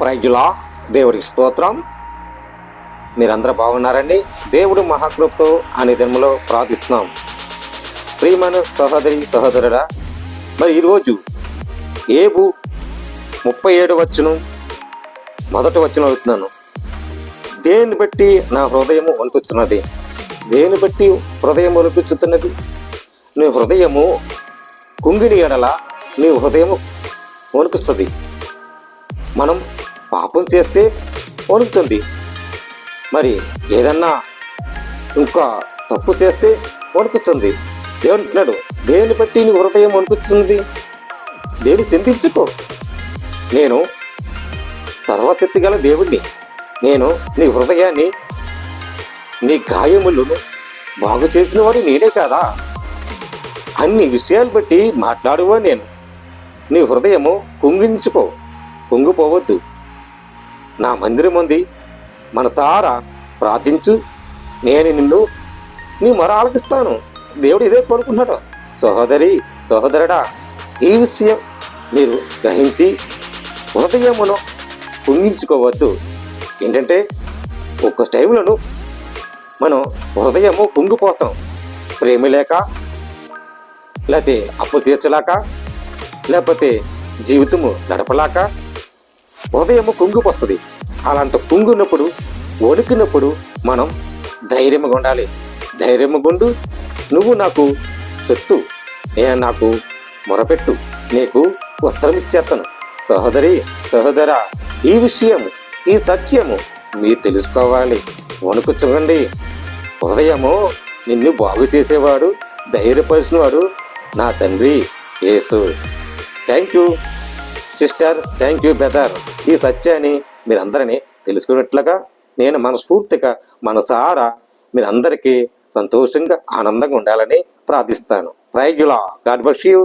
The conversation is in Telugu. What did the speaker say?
ప్రైజులా దేవుడికి స్తోత్రం. మీరందరూ బాగున్నారండి. దేవుడు మహాకృపతో అనే దినములో ప్రార్థిస్తున్నాం. ప్రియమైన సహోదరి సహోదరుడా, మరి ఈరోజు ఏబు 37 వచనం మొదటి వచనం అవుతున్నాను. దేన్ని బట్టి నా హృదయము వణుకుతున్నది, దేన్ని బట్టి హృదయం వణుకుతున్నది? నీ హృదయము కుంగిని ఎడల నీ హృదయము వణుకుస్తుంది. మనం పాపం చేస్తే వణుకుతుంది. మరి ఏదన్నా ఇంకా తప్పు చేస్తే వణుకుతుంది. దేవుడు అంటున్నాడు, దేని బట్టి నీ హృదయం వణుకుతున్నది? దేని చింతించుకో. నేను సర్వశక్తి గల దేవుణ్ణి. నేను నీ హృదయాన్ని, నీ గాయములను బాగు చేసిన వాడు నేనే కాదా? అన్ని విషయాలు బట్టి మాట్లాడువా నేను. నీ హృదయము కుంగించుకో, కుంగిపోవద్దు. నా మందిరం ఉంది, మనసారా ప్రార్థించు, నేను నిన్ను నీ మొర ఆలకిస్తాను. దేవుడు ఇదే కోరుకుంటున్నాడు. సహోదరి సహోదరుడా, ఈ విషయం మీరు గ్రహించి హృదయమును కుంగించుకోవద్దు. ఏంటంటే ఒక్క టైంలోను మనం హృదయము కుంగిపోతాం. ప్రేమ లేక, లేకపోతే అప్పు తీర్చలేక, లేకపోతే జీవితము గడపలేక హృదయము కుంగిపోస్తుంది. అలాంటి కుంగినప్పుడు, వణికినప్పుడు మనం ధైర్యంగా ఉండాలి. ధైర్యంగా ఉండు. నువ్వు నాకు సొత్తు, నేను నాకు మొరపెట్టు, నీకు ఉత్తరం ఇచ్చేస్తాను. సహోదరి సహోదరా, ఈ విషయము, ఈ సత్యము మీరు తెలుసుకోవాలి. వణుకుచండి. హృదయము నిన్ను బాగు చేసేవాడు, ధైర్యపరిచినవాడు నా తండ్రి Yesu. Thank you sister, thank you brother. ఈ సత్యాన్ని మీరందరినీ తెలుసుకున్నట్లుగా నేను మనస్ఫూర్తిగా మనసారా మీరందరికీ సంతోషంగా ఆనందంగా ఉండాలని ప్రార్థిస్తాను. Praise the lord. God bless you.